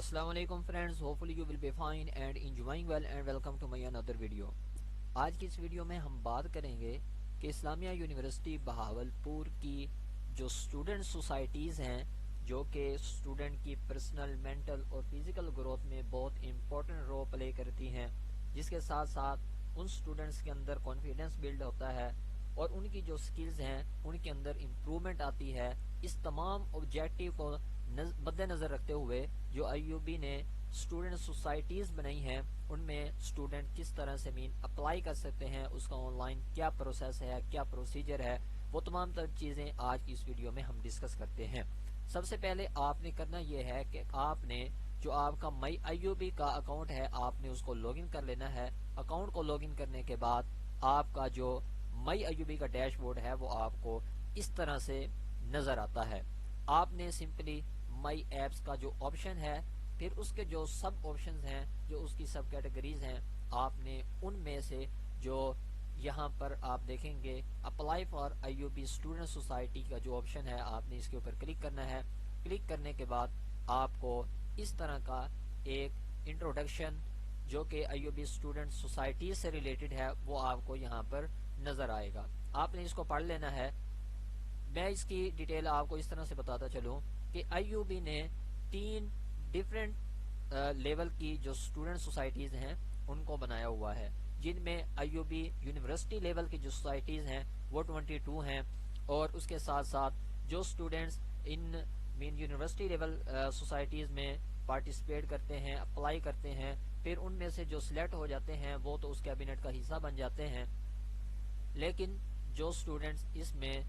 السلام علیکم friends, hopefully you will be fine and enjoying well and welcome to my another video. آج کی اس video میں ہم بات کریں گے کہ اسلامیہ یونیورسٹی بہاولپور کی جو اسٹوڈنٹ سوسائٹیز ہیں جو کہ اسٹوڈنٹ کی پرسنل، مینٹل اور فزیکل گروتھ میں بہت امپورٹنٹ رول پلے کرتی ہیں، جس کے ساتھ ساتھ ان اسٹوڈنٹس کے اندر کانفیڈنس بلڈ ہوتا ہے اور ان کی جو سکلز ہیں ان کے اندر امپرومنٹ آتی ہے۔ اس تمام آبجیکٹیو کو مد نظر رکھتے ہوئے جو آئی یو بی نے اسٹوڈنٹ سوسائٹیز بنائی ہیں، ان میں اسٹوڈنٹ کس طرح سے اپلائی کر سکتے ہیں، اس کا آن لائن کیا پروسیس ہے، کیا پروسیجر ہے، وہ تمام تر چیزیں آج کی اس ویڈیو میں ہم ڈسکس کرتے ہیں۔ سب سے پہلے آپ نے کرنا یہ ہے کہ آپ نے جو آپ کا مائی آئی یو بی کا اکاؤنٹ ہے، آپ نے اس کو لاگ ان کر لینا ہے۔ اکاؤنٹ کو لاگ ان کرنے کے بعد آپ کا جو مائی آئی یو بی کا ڈیش بورڈ ہے وہ آپ کو اس طرح سے نظر آتا ہے۔ آپ نے سمپلی مائی ایپس کا جو آپشن ہے، پھر اس کے جو سب آپشنز ہیں، جو اس کی سب کیٹیگریز ہیں، آپ نے ان میں سے جو یہاں پر آپ دیکھیں گے apply for I U B student society کا جو آپشن ہے، آپ نے اس کے اوپر کلک کرنا ہے۔ کلک کرنے کے بعد آپ کو اس طرح کا ایک انٹروڈکشن جو کہ آئی یو بی اسٹوڈنٹ سوسائٹی سے ریلیٹڈ ہے وہ آپ کو یہاں پر نظر آئے گا۔ آپ نے اس کو پڑھ لینا ہے۔ میں اس کی ڈیٹیل آپ کو اس طرح سے بتاتا چلوں کہ آئی یو بی نے 3 ڈیفرنٹ لیول کی جو اسٹوڈنٹ سوسائٹیز ہیں ان کو بنایا ہوا ہے، جن میں آئی یو بی یونیورسٹی لیول کی جو سوسائٹیز ہیں وہ 22 ہیں، اور اس کے ساتھ ساتھ جو students in university level societies میں پارٹیسپیٹ کرتے ہیں، اپلائی کرتے ہیں، پھر ان میں سے جو سلیکٹ ہو جاتے ہیں وہ تو اس کیبنٹ کا حصہ بن جاتے ہیں، لیکن جو اسٹوڈنٹس اس میں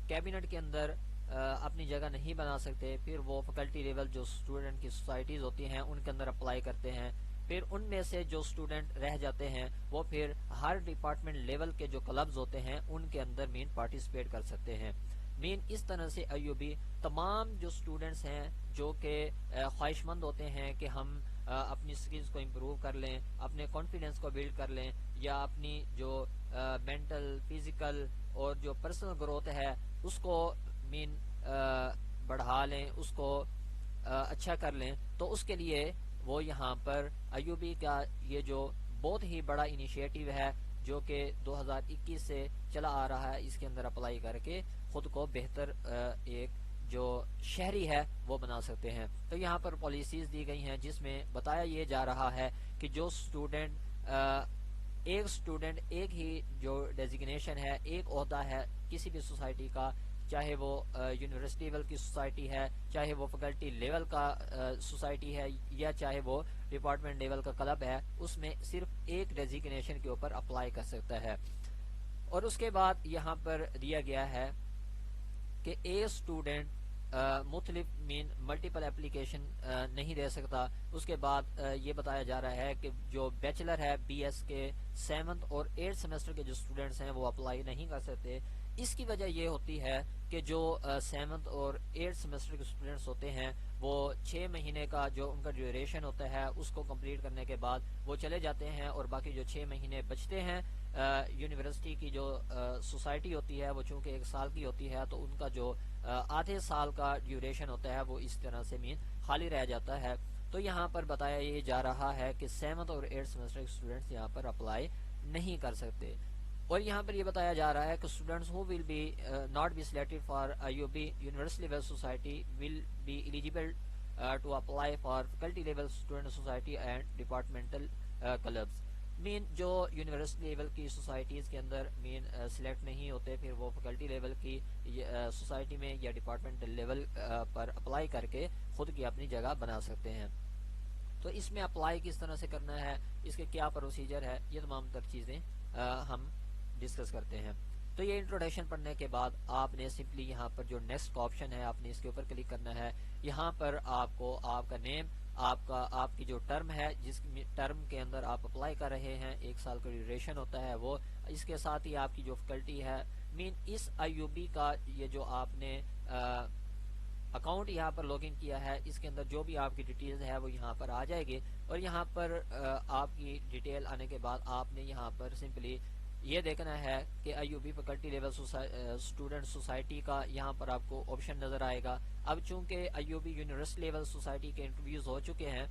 کیبنٹ کے اندر اپنی جگہ نہیں بنا سکتے، پھر وہ فیکلٹی لیول جو اسٹوڈنٹ کی سوسائٹیز ہوتی ہیں ان کے اندر اپلائی کرتے ہیں۔ پھر ان میں سے جو اسٹوڈنٹ رہ جاتے ہیں وہ پھر ہر ڈپارٹمنٹ لیول کے جو کلبز ہوتے ہیں ان کے اندر پارٹیسپیٹ کر سکتے ہیں۔ اس طرح سے آئی یو بی تمام جو اسٹوڈنٹس ہیں جو کہ خواہش مند ہوتے ہیں کہ ہم اپنی سکلز کو امپروو کر لیں، اپنے کانفیڈنس کو بلڈ کر لیں، یا اپنی جو مینٹل، فزیکل اور جو پرسنل گروتھ ہے اس کو بڑھا لیں، اس کو اچھا کر لیں، تو اس کے لیے وہ یہاں پر آئی یو بی کا یہ جو بہت ہی بڑا انیشیٹو ہے جو کہ 2021 سے چلا آ رہا ہے، اس کے اندر اپلائی کر کے خود کو بہتر ایک جو شہری ہے وہ بنا سکتے ہیں۔ تو یہاں پر پالیسیز دی گئی ہیں جس میں بتایا یہ جا رہا ہے کہ جو اسٹوڈنٹ ایک اسٹوڈنٹ ایک ہی جو ڈیزگنیشن ہے، ایک عہدہ ہے کسی بھی سوسائٹی کا، چاہے وہ یونیورسٹی لیول کی سوسائٹی ہے، چاہے وہ فیکلٹی لیول کا سوسائٹی ہے، یا چاہے وہ ڈپارٹمنٹ لیول کا کلب ہے، اس میں صرف ایک ڈیزگنیشن کے اوپر اپلائی کر سکتا ہے۔ اور اس کے بعد یہاں پر دیا گیا ہے کہ اے اسٹوڈنٹ مختلف ملٹیپل اپلیکیشن نہیں دے سکتا۔ اس کے بعد یہ بتایا جا رہا ہے کہ جو بیچلر ہے بی ایس کے 7th اور 8th سیمسٹر کے جو اسٹوڈنٹس ہیں وہ اپلائی نہیں کر سکتے۔ اس کی وجہ یہ ہوتی ہے کہ جو 7th اور 8th سیمسٹر کے اسٹوڈنٹس ہوتے ہیں وہ 6 مہینے کا جو ان کا ڈیوریشن ہوتا ہے اس کو کمپلیٹ کرنے کے بعد وہ چلے جاتے ہیں، اور باقی جو 6 مہینے بچتے ہیں یونیورسٹی کی جو سوسائٹی ہوتی ہے وہ چونکہ 1 سال کی ہوتی ہے، تو ان کا جو آدھے سال کا ڈیوریشن ہوتا ہے وہ اس طرح سے خالی رہ جاتا ہے۔ تو یہاں پر بتایا یہ جا رہا ہے کہ 7th اور 8th سیمسٹر کے اسٹوڈنٹس یہاں پر اپلائی نہیں کر سکتے۔ اور یہاں پر یہ بتایا جا رہا ہے کہ students who will be not be selected for I U B university level society will be eligible to apply for faculty level student society and departmental clubs. جو یونیورسٹی لیول کی سوسائٹیز کے اندر سلیکٹ نہیں ہوتے، پھر وہ faculty level کی society میں یا ڈپارٹمنٹ لیول پر اپلائی کر کے خود کی اپنی جگہ بنا سکتے ہیں۔ تو اس میں اپلائی کس طرح سے کرنا ہے، اس کے کیا پروسیجر ہے، یہ تمام تر چیزیں ہم ڈسکس کرتے ہیں۔ تو یہ انٹروڈکشن پڑھنے کے بعد آپ نے سمپلی یہاں پر جو نیکسٹ کا آپشن ہے آپ نے اس کے اوپر کلک کرنا ہے۔ یہاں پر آپ کو آپ کا نیم، آپ کی جو ٹرم ہے جس ٹرم کے اندر آپ اپلائی کر رہے ہیں، 1 سال کا ڈیوریشن ہوتا ہے وہ، اس کے ساتھ ہی آپ کی جو فیکلٹی ہے اس آئی یو بی کا یہ جو آپ نے اکاؤنٹ یہاں پر لاگ ان کیا ہے، اس کے اندر جو بھی آپ کی ڈیٹیلز ہے وہ یہاں پر آ جائے گی۔ اور یہاں پر آپ کی ڈیٹیل آنے کے بعد آپ نے یہاں پر سمپلی یہ دیکھنا ہے کہ IUB faculty level student society کا یہاں پر آپ کو آپشن نظر آئے گا. اب چونکہ IUB یونیورسٹی لیول سوسائٹی کے انٹرویوز ہو چکے ہیں،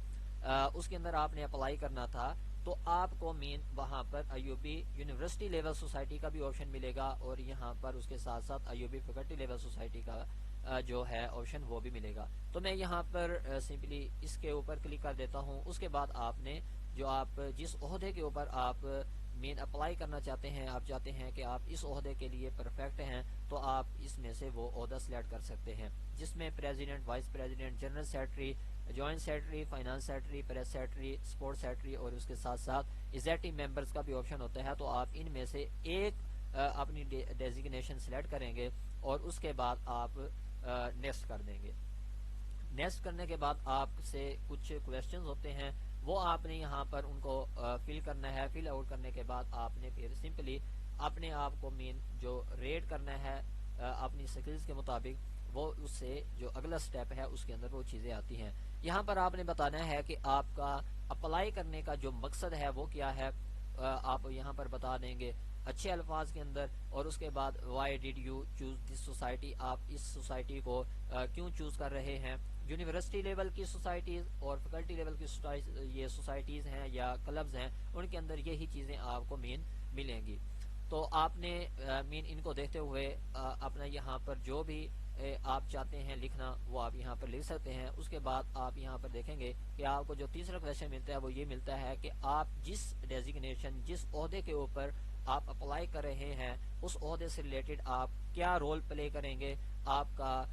اس کے اندر آپ نے اپلائی کرنا تھا، تو آپ کو مین وہاں پر IUB یونیورسٹی لیول سوسائٹی کا بھی آپشن ملے گا، اور یہاں پر اس کے ساتھ ساتھ IUB فیکلٹی لیول سوسائٹی کا جو ہے آپشن وہ بھی ملے گا. تو میں یہاں پر سمپلی اس کے اوپر کلک کر دیتا ہوں. اس کے بعد آپ نے جو آپ جس عہدے کے اوپر آپ مین اپلائی کرنا چاہتے ہیں، آپ چاہتے ہیں کہ آپ اس عہدے کے لیے پرفیکٹ ہیں، تو آپ اس میں سے وہ عہدہ سلیکٹ کر سکتے ہیں، جس میں president, vice president, general secretary, joint secretary, finance secretary, press secretary, support secretary, اور اس کے ساتھ ساتھ ایگزیکٹو ممبرز کا بھی آپشن ہوتا ہے. تو آپ ان میں سے ایک اپنی ڈیزیگنیشن سلیکٹ کریں گے، اور اس کے بعد آپ نیکسٹ کر دیں گے. نیکسٹ کرنے کے بعد آپ سے کچھ کویسچنز ہوتے ہیں، وہ آپ نے یہاں پر ان کو فل کرنا ہے. فل آؤٹ کرنے کے بعد آپ نے پھر سمپلی اپنے آپ کو مین جو ریٹ کرنا ہے اپنی سکلز کے مطابق، وہ اس سے جو اگلا سٹیپ ہے اس کے اندر وہ چیزیں آتی ہیں. یہاں پر آپ نے بتانا ہے کہ آپ کا اپلائی کرنے کا جو مقصد ہے وہ کیا ہے. آپ یہاں پر بتا دیں گے اچھے الفاظ کے اندر، اور اس کے بعد why did you choose this society, آپ اس سوسائٹی کو کیوں چوز کر رہے ہیں. یونیورسٹی لیول کی سوسائٹیز اور فیکلٹی لیول کی یہ سوسائٹیز ہیں یا کلبز ہیں، ان کے اندر یہی چیزیں آپ کو مین ملیں گی. تو آپ نے مین ان کو دیکھتے ہوئے اپنا یہاں پر جو بھی آپ چاہتے ہیں لکھنا وہ آپ یہاں پر لکھ سکتے ہیں. اس کے بعد آپ یہاں پر دیکھیں گے کہ آپ کو جو تیسرا کویشچن ملتا ہے وہ یہ ملتا ہے کہ آپ جس ڈیزیگنیشن، جس عہدے کے اوپر آپ اپلائی کر رہے ہیں، اس عہدے سے ریلیٹڈ آپ کیا رول پلے کریں گے، آپ کا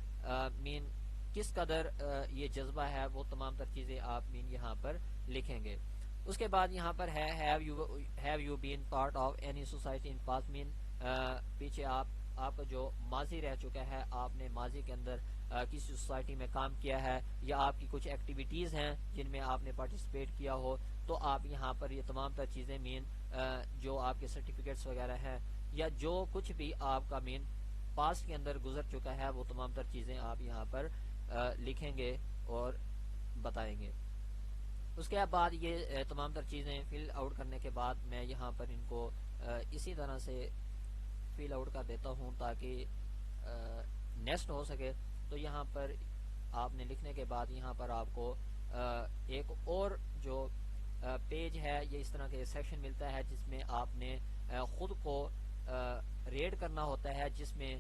مین کس قدر یہ جذبہ ہے، وہ تمام تر چیزیں آپ مین یہاں پر لکھیں گے. اس کے بعد یہاں پر ہے have you been part of any society in past, مین پیچھے آپ جو ماضی رہ چکا ہے، آپ نے ماضی کے اندر کسی سوسائٹی میں کام کیا ہے، یا آپ کی کچھ ایکٹیویٹیز ہیں جن میں آپ نے پارٹیسپیٹ کیا ہو، تو آپ یہاں پر یہ تمام تر چیزیں مین جو آپ کے سرٹیفکیٹس وغیرہ ہیں، یا جو کچھ بھی آپ کا مین پاسٹ کے اندر گزر چکا ہے، وہ تمام تر چیزیں آپ یہاں پر لکھیں گے اور بتائیں گے. اس کے بعد یہ تمام تر چیزیں فل آؤٹ کرنے کے بعد میں یہاں پر ان کو اسی طرح سے فل آؤٹ کر دیتا ہوں تاکہ نیکسٹ ہو سکے. تو یہاں پر آپ نے لکھنے کے بعد یہاں پر آپ کو ایک اور جو پیج ہے، یہ اس طرح کے سیکشن ملتا ہے جس میں آپ نے خود کو ریٹ کرنا ہوتا ہے، جس میں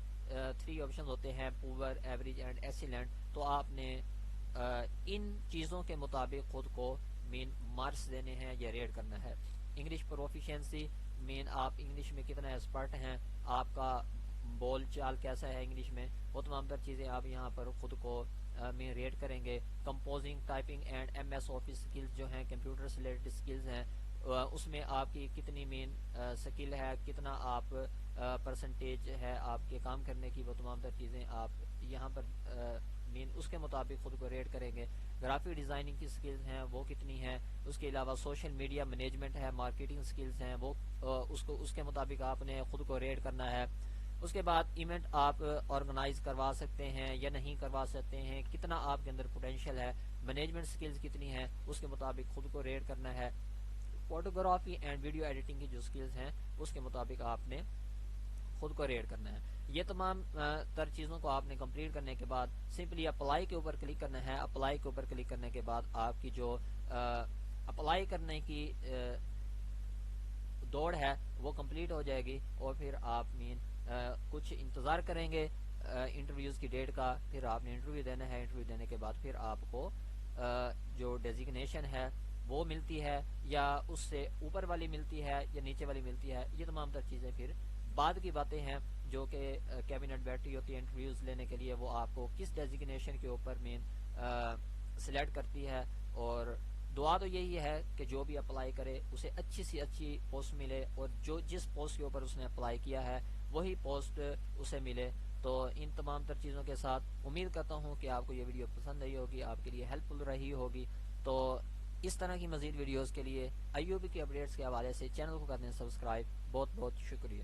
3 آپشن ہوتے ہیں، پور، ایوریج اینڈ ایکسیلنٹ. تو آپ نے ان چیزوں کے مطابق خود کو مین مارکس دینے ہیں یا ریٹ کرنا ہے. انگلش پروفیشنسی، مین آپ انگلش میں کتنا ایکسپرٹ ہیں، آپ کا بول چال کیسا ہے انگلش میں، وہ تمام تر چیزیں آپ یہاں پر خود کو مین ریٹ کریں گے. Composing, typing and MS office skills جو ہیں، کمپیوٹر سے ریلیٹڈ سکلز ہیں، اس میں آپ کی کتنی مین سکل ہے، کتنا آپ پرسنٹیج ہے آپ کے کام کرنے کی، وہ تمام تر چیزیں آپ یہاں پر مین اس کے مطابق خود کو ریٹ کریں گے. گرافک ڈیزائننگ کی سکلز ہیں وہ کتنی ہیں. اس کے علاوہ سوشل میڈیا مینجمنٹ ہے، مارکیٹنگ سکلز ہیں، وہ اس کے مطابق آپ نے خود کو ریٹ کرنا ہے. اس کے بعد ایونٹ آپ آرگنائز کروا سکتے ہیں یا نہیں کروا سکتے ہیں، کتنا آپ کے اندر پوٹینشیل ہے، مینجمنٹ سکلز کتنی ہیں، اس کے مطابق خود کو ریٹ کرنا ہے. فوٹوگرافی اینڈ ویڈیو ایڈیٹنگ کی جو سکلز ہیں اس کے مطابق آپ نے خود کو ریٹ کرنا ہے. یہ تمام تر چیزوں کو آپ نے کمپلیٹ کرنے کے بعد سمپلی اپلائی کے اوپر کلک کرنا ہے. اپلائی کے اوپر کلک کرنے کے بعد آپ کی جو اپلائی کرنے کی دوڑ ہے وہ کمپلیٹ ہو جائے گی، اور پھر آپ مین کچھ انتظار کریں گے انٹرویوز کی ڈیٹ کا. پھر آپ نے انٹرویو دینا ہے. انٹرویو دینے کے بعد پھر آپ کو جو ڈیزیگنیشن ہے وہ ملتی ہے، یا اس سے اوپر والی ملتی ہے یا نیچے والی ملتی ہے. یہ تمام تر چیزیں پھر بعد کی باتیں ہیں جو کہ کیبنٹ بیٹھی ہوتی ہے انٹرویوز لینے کے لیے، وہ آپ کو کس ڈیزیگنیشن کے اوپر مین سلیکٹ کرتی ہے. اور دعا تو یہی ہے کہ جو بھی اپلائی کرے اسے اچھی سی اچھی پوسٹ ملے، اور جو جس پوسٹ کے اوپر اس نے اپلائی کیا ہے وہی پوسٹ اسے ملے. تو ان تمام تر چیزوں کے ساتھ امید کرتا ہوں کہ آپ کو یہ ویڈیو پسند آئی ہوگی، آپ کے لیے ہیلپ فل رہی ہوگی. تو اس طرح کی مزید ویڈیوز کے لیے IUB کے اپڈیٹس کے حوالے سے چینل کو کر دیں سبسکرائب. بہت بہت شکریہ.